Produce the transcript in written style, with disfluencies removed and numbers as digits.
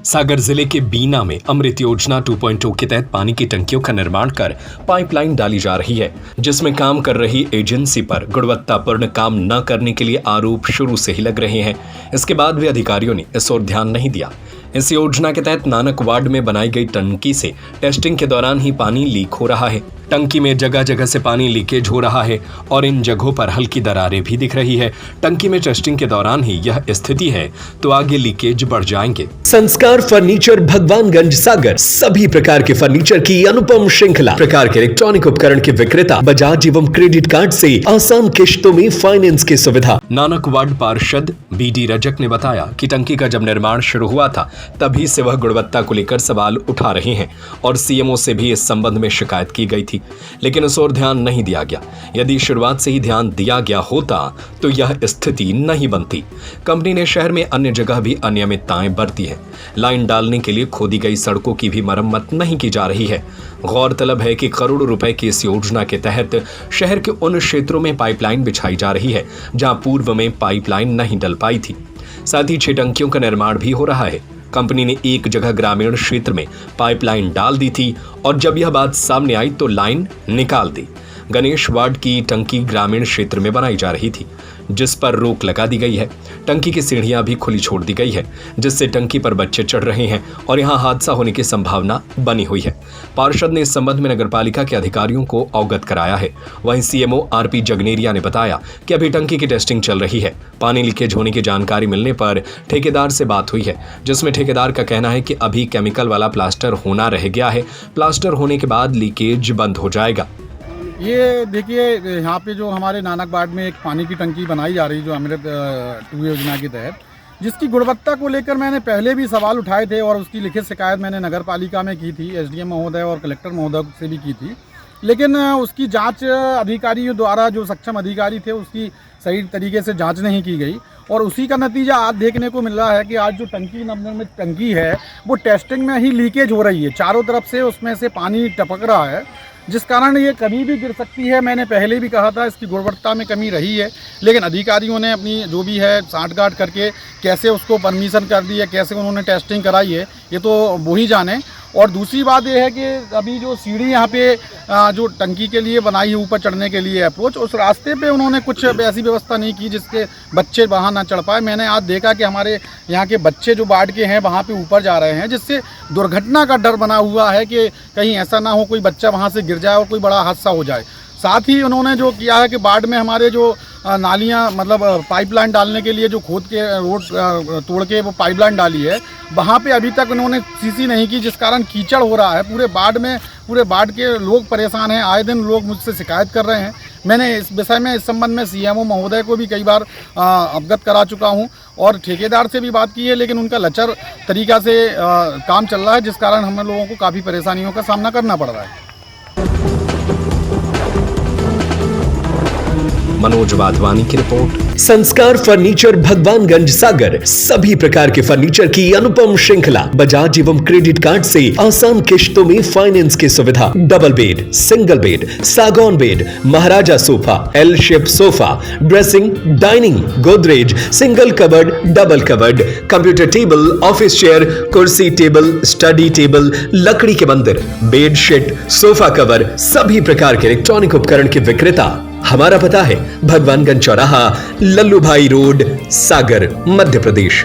सागर जिले के बीना में अमृत योजना 2.0 के तहत पानी की टंकियों का निर्माण कर पाइपलाइन डाली जा रही है, जिसमें काम कर रही एजेंसी पर गुणवत्तापूर्ण काम न करने के लिए आरोप शुरू से ही लग रहे हैं। इसके बाद भी अधिकारियों ने इस ओर ध्यान नहीं दिया। इस योजना के तहत नानक वार्ड में बनाई गई टंकी से टेस्टिंग के दौरान ही पानी लीक हो रहा है। टंकी में जगह जगह से पानी लीकेज हो रहा है और इन जगहों पर हल्की दरारें भी दिख रही है। टंकी में टेस्टिंग के दौरान ही यह स्थिति है तो आगे लीकेज बढ़ जाएंगे। संस्कार फर्नीचर, भगवानगंज, सागर। सभी प्रकार के फर्नीचर की अनुपम श्रृंखला, प्रकार के इलेक्ट्रॉनिक उपकरण के विक्रेता, बजाज एवं क्रेडिट कार्ड से आसान किश्तों में फाइनेंस की सुविधा। नानक वार्ड पार्षद BD रजक ने बताया कि टंकी का जब निर्माण शुरू हुआ था तभी से वह गुणवत्ता को लेकर सवाल उठा रहे हैं और CMO से भी इस संबंध में शिकायत की गई थी, लेकिन उस ओर ध्यान नहीं दिया गया। यदि शुरुआत से ही ध्यान दिया गया होता तो यह स्थिति नहीं बनती। कंपनी ने शहर में अन्य जगह भी अनियमितताएं बरती है। लाइन डालने के लिए खोदी गई सड़कों की भी मरम्मत नहीं की जा रही है। गौरतलब है कि करोड़ों रुपए की इस योजना के तहत शहर के उन क्षेत्रों में पाइपलाइन बिछाई जा रही है जहां पूर्व में पाइपलाइन नहीं डल पाई थी। साथ ही 6 टंकियों का निर्माण भी हो रहा है। कंपनी ने एक जगह ग्रामीण क्षेत्र में पाइपलाइन डाल दी थी और जब यह बात सामने आई तो लाइन निकाल दी। गणेश वार्ड की टंकी ग्रामीण क्षेत्र में बनाई जा रही थी, जिस पर रोक लगा दी गई है। टंकी की सीढ़ियां भी खुली छोड़ दी गई है, जिससे टंकी पर बच्चे चढ़ रहे हैं और यहां हादसा होने की संभावना बनी हुई है। पार्षद ने इस संबंध में नगरपालिका के अधिकारियों को अवगत कराया है। वहीं CMO RP जगनेरिया ने बताया कि अभी टंकी की टेस्टिंग चल रही है। पानी लीकेज होने की जानकारी मिलने पर ठेकेदार से बात हुई है, जिसमें ठेकेदार का कहना है कि अभी केमिकल वाला प्लास्टर होना रह गया है। प्लास्टर होने के बाद लीकेज बंद हो जाएगा। ये देखिए, यहाँ पे जो हमारे नानक वार्ड में एक पानी की टंकी बनाई जा रही है जो अमृत 2 योजना के तहत, जिसकी गुणवत्ता को लेकर मैंने पहले भी सवाल उठाए थे और उसकी लिखित शिकायत मैंने नगर पालिका में की थी, SDM महोदय और कलेक्टर महोदय से भी की थी, लेकिन उसकी जांच अधिकारियों द्वारा, जो सक्षम अधिकारी थे, उसकी सही तरीके से जांच नहीं की गई और उसी का नतीजा आज देखने को मिल रहा है कि आज जो टंकी नवनिर्मित टंकी है वो टेस्टिंग में ही लीकेज हो रही है। चारों तरफ से उसमें से पानी टपक रहा है, जिस कारण ये कभी भी गिर सकती है। मैंने पहले भी कहा था इसकी गुणवत्ता में कमी रही है, लेकिन अधिकारियों ने अपनी जो भी है सांठगांठ करके कैसे उसको परमिशन कर दी है, कैसे उन्होंने टेस्टिंग कराई है, ये तो वो ही जाने। और दूसरी बात ये है कि अभी जो सीढ़ी यहाँ पे जो टंकी के लिए बनाई है ऊपर चढ़ने के लिए अप्रोच, उस रास्ते पे उन्होंने कुछ ऐसी व्यवस्था नहीं की जिसके बच्चे वहाँ ना चढ़ पाए। मैंने आज देखा कि हमारे यहाँ के बच्चे जो वार्ड के हैं वहाँ पे ऊपर जा रहे हैं, जिससे दुर्घटना का डर बना हुआ है कि कहीं ऐसा ना हो कोई बच्चा वहाँ से गिर जाए और कोई बड़ा हादसा हो जाए। साथ ही उन्होंने जो किया है कि वार्ड में हमारे जो नालियाँ, मतलब पाइपलाइन डालने के लिए जो खोद के रोड तोड़ के वो पाइपलाइन डाली है, वहाँ पे अभी तक उन्होंने सीसी नहीं की, जिस कारण कीचड़ हो रहा है पूरे वार्ड के लोग परेशान हैं। आए दिन लोग मुझसे शिकायत कर रहे हैं। मैंने इस विषय में, इस संबंध में CMO महोदय को भी कई बार अवगत करा चुका हूँ और ठेकेदार से भी बात की है, लेकिन उनका लचर तरीका से काम चल रहा है, जिस कारण हम लोगों को काफ़ी परेशानियों का सामना करना पड़ रहा है। मनोज वाधवानी की रिपोर्ट। संस्कार फर्नीचर, भगवानगंज, सागर। सभी प्रकार के फर्नीचर की अनुपम श्रृंखला, बजाज एवं क्रेडिट कार्ड से आसान किश्तों में फाइनेंस की सुविधा। डबल बेड, सिंगल बेड, सागौन bed, Maharaja sofa, L shape sofa, dressing, dining, Godrej, single cupboard, double cupboard, computer table, office chair, कुर्सी टेबल, स्टडी टेबल, लकड़ी के मंदिर, बेडशीट, सोफा कवर, सभी प्रकार के इलेक्ट्रॉनिक उपकरण के विक्रेता। हमारा पता है भगवानगंज चौराहा, लल्लू भाई रोड, सागर, मध्य प्रदेश।